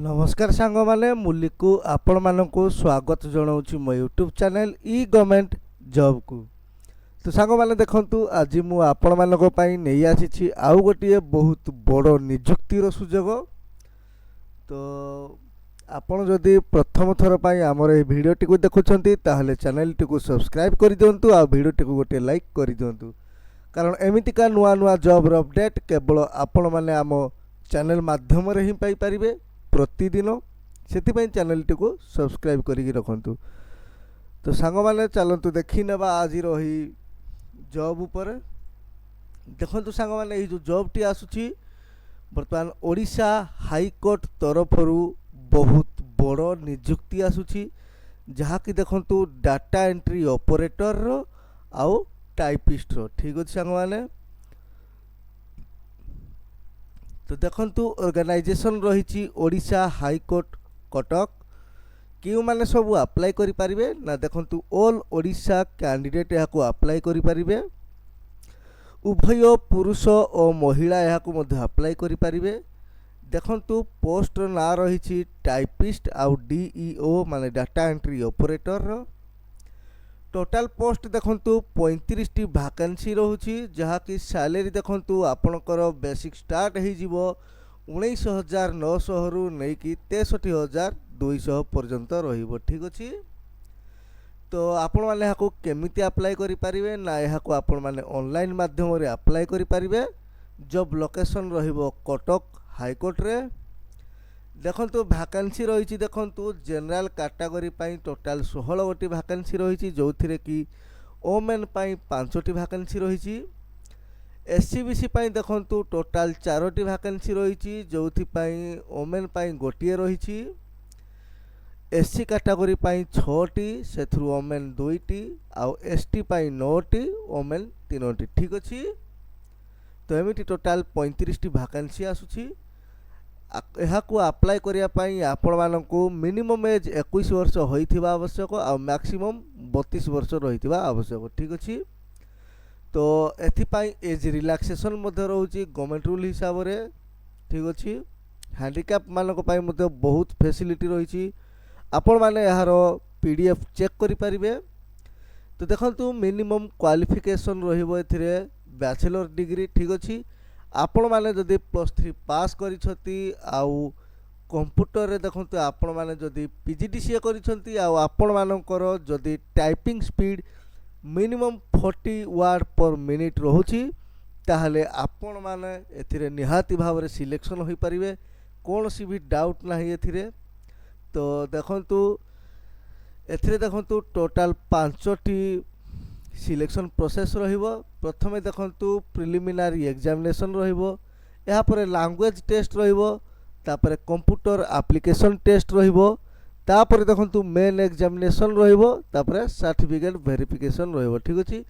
नमस्कार सांग माने मुलिकु आपण मानकु स्वागत जनाऊँ मो यूट्यूब चैनल ई गवर्नमेंट जॉब को। तो सांग माने देखंतु आज मु आपण मानक पई नै आसी आउ गोटे बहुत बड़ नियुक्तिर सुजोग। तो आपण जदि प्रथम थर पई हमर ए वीडियो टिकु देखुछंती ताहले चैनल टिकु सब्सक्राइब करि दियंतु आ वीडियो टिकु गोटे लाइक करि दियंतु, कारण एमितिका नुआ नुआ जॉब अपडेट केवल आपण माने आम चैनल माध्यम रे ही पाई परिबे प्रतिदिन। से चैनल टी को सब्सक्राइब करी रखु। तो सांग माने चलतु देखी नेबा आज रही जॉब उपर। देखंतु सांग माने ये जो जॉब टी आसुची बर्तमान ओडिशा हाईकोर्ट तरफरु बहुत बड़ नियुक्ति आसुची, जहा कि देखंतु डाटा एंट्री ऑपरेटर रो आउ टाइपिस्ट रो। ठीक अछि सांग माने। तो देखंतु ऑर्गेनाइजेशन रही ओडिशा हाईकोर्ट कटक। क्यों माने सब अप्लाई करि परिबे ना देखंतु ऑल ओडिशा कैंडिडेट यहाँ को अप्लाई करि परिबे। उभय पुरुष और महिला यहाँ को मध्य अप्लाई करि परिबे। देखंतु पोस्ट ना रही टाइपिस्ट आउ डीईओ माने data entry operator. Total post देखंतु 35 टी वैकेंसी रहूची, जहा कि सैलरी देखंतु आपनकर बेसिक स्टार्ट हो जीवो 19,900 रु नहीं कि 63,200 पर्यंत रहिबो। ठीक अछि। तो आपण माने यहाँ को केमिति अप्लाई करि परिबे ना यहाँ को आपण माने ऑनलाइन माध्यम रे अप्लाई करि परिबे। जॉब लोकेशन रहिबो कटक हाईकोर्ट रे। देखंतु वैकेंसी रही देखंतु जनरल कैटेगरी पाई टोटाल 16 गोटी वैकेंसी रही, जो थिरे कि ओमेन पाई 5टी वैकेंसी रही। एससीबीसी पाई देखंतु टोटाल 4टी वैकेंसी रही, जो पाई ओमेन पाई गोटिए रही। एससी कैटेगरी पाई 6टी सेथरु ओमेन 2टी आउ एसटी पाई 9टी ओमेन 3टी। ठीक अछि। तो एमिटी टोटाल 35 टी वैकेंसी आसुची। यहाँ को अप्लाई करिया पाई आपण मानकु मिनिमम एज 21 वर्ष होइथिबा आवश्यक आ मैक्सिमम 32 वर्ष रहिथिबा आवश्यक। ठीक अछि। तो एथि पाई एज रिलैक्सेशन मध्ये रहउची गवर्नमेंट रूल हिसाब रे। ठीक अछि। हैंडिकैप मानक पाई मध्ये बहुत फैसिलिटी रहिछि। आपण माने यार पीडीएफ चेक करि परिबे। तो देखंतु मिनिमम क्वालिफिकेशन रहिबो एथिरे बैचलर डिग्री। ठीक अछि। आपण माने जदि +3 पास करिसथि आउ कंप्यूटर रे देखंतु आपण माने जदि पीजीडीसीए करिसथि आउ आपण मानकर जदि typing speed minimum 40 word per minute रहउची, ताहले आपण माने एथिरे निहाती भाव रे सिलेक्शन होई परिबे। कोनोसी भी डाउट नाही एथिरे। तो देखंतु एथिरे देखंतु टोटाल 5टी सिलेक्शन प्रोसेस रहिबो। प्रथमे देखंतु प्रिलिमिनारी एग्जामिनेशन रहिबो, या परे लैंग्वेज टेस्ट रहिबो, तापरे कंप्यूटर एप्लीकेशन टेस्ट रहिबो, तापरे देखंतु मेन एग्जामिनेशन रहिबो, तापरे सर्टिफिकेट वेरिफिकेशन रहिबो। ठीक अछि।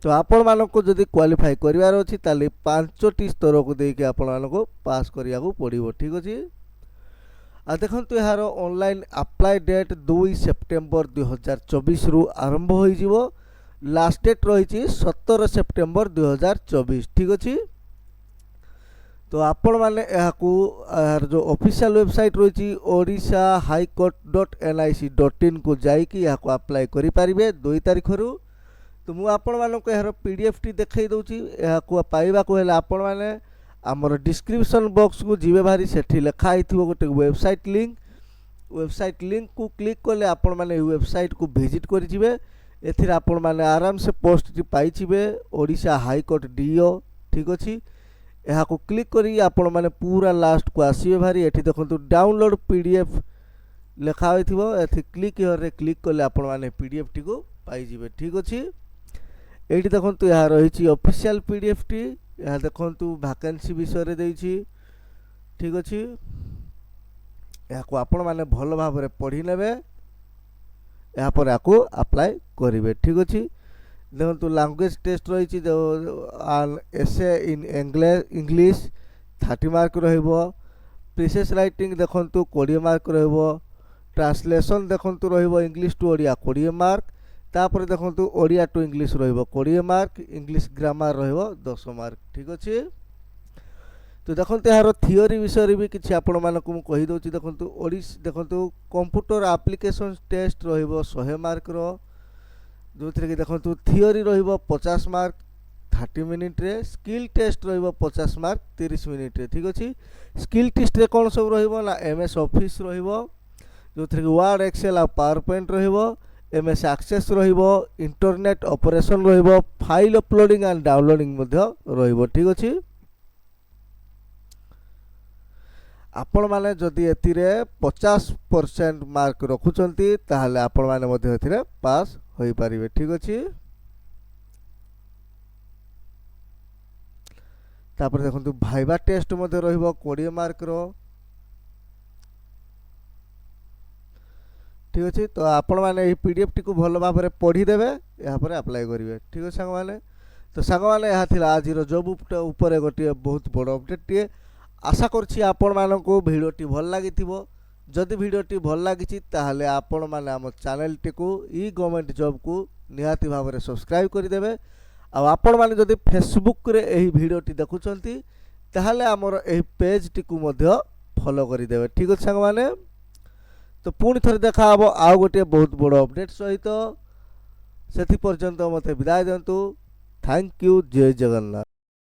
तो आपण मानको जदि क्वालिफाई करिवार अछि ताले 5टी स्तर को देके आपण मानको पास करिया को पड़िबो। ठीक अछि। आ देखंतु यार ऑनलाइन अप्लाई डेट 2 सेप्टेम्बर 2024 रु आरंभ होई जिवो। लास्ट डेट रही 17 सेप्टेम्बर 2024। ठीक अच्छे। तो आपण माने यार जो ऑफिशियल वेबसाइट रही ओडिशा haicourt.nic.in को जाइकी यहाँ अप्लाई करि परिबे 2 तारिख रु। तो मु आपण मानक यार पीडीएफ टी देखै दउची। यहाँ पाइबा को हेले आपण माने हमर डिस्क्रिप्शन बॉक्स को जीवे भारी सेठी लिखा आइथिबो गोटे वेबसाइट लिंक को क्लिक कले आपण माने वेबसाइट को विजिट करि जिवे। एथिर आपण माने आराम से पोस्ट टी पाइछिबे ओडिशा हाईकोर्ट डीओ। ठीक अछि। यहाँ को क्लिक करी आपण माने पूरा लास्ट को आसीबे भारी। एठी देखंतु डाउनलोड पीडीएफ लिखा होइथिबो। एथि क्लिक हियर रे क्लिक कले आपण माने पीडीएफ टी को पाइ जिवे। ठीक अछि। एठी देखंतु यहाँ रहिछि ऑफिशियल पीडीएफ टी। यहाँ देखंतु वैकेंसी विषय रे देइछि। ठीक अछि। यहाँ को आपण माने भलो भाव रे पढि नेबे, यहाँ पर आपको अप्लाई करेंगे। ठीक अच्छे। देखो लैंग्वेज टेस्ट रही एसे इन इंग्लिश 30 मार्क रहिबो। प्रीसेस राइटिंग देखंतु 20 मार्क रहिबो। ट्रांसलेशन देखंतु रहिबो इंग्लिश टू ओडिया 20 मार्क। तापर देखंतु ओडिया टू इंग्लिश रहिबो 20 मार्क। इंग्लिश ग्रामर रहिबो 10 मार्क। ठीक अच्छे। तो देखते यार थियोरी विषय भी किसी आपण मानक कहीदे देखो कंप्यूटर एप्लिकेशन टेस्ट रो 100 मार्क जो थी कि देखो थियोरी रो 50 मार्क 30 मिनिट रे स्किल टेस्ट रो 50 मार्क 30 मिनिट रे ठीक अच्छे स्किल टेस्ट रे कौन सब ना MS ऑफिस जो थी कि वर्ड एक्सेल आ PowerPoint MS Access internet operation file uploading and downloading ठीक अच्छे आपण माने जदि एतिरे 50% मार्क रखुचंती ताहले आपण माने मध्ये एतिरे पास होई पारिबे ठीक अछि तापर देखंतु भाइबा टेस्ट मध्ये रहिबो 20 मार्क रो ठीक अछि तो आपण माने ए पीडीएफ टी को भलो भाबरे पढी देबे या पर अप्लाई करिवे ठीक अछि संग माने तो संग माने यहा थिला आज रो जॉब ऊपर गोटे बहुत बड़ अपडेट टी आशा करछि आपण मानको भिडियोटी भल लागिथिबो जदि भिडियोटी भल लागिछि ताहले आपण माने हम चैनल टी को ई गवर्नमेंट जॉब को निहाती भाबरे सब्सक्राइब करि देबे आ आपण माने जदि फेसबुक रे एही भिडियोटी देखुचंती ताहले हमर एही पेज टी को मध्य फॉलो करि देबे ठीक अछि संग माने तो पुणी थरे देखा हबो आ गोटे बहुत बड़ अपडेट सहित सेथि पर्यंत मते विदाय देंतु थैंक यू जय जगन्नाथ।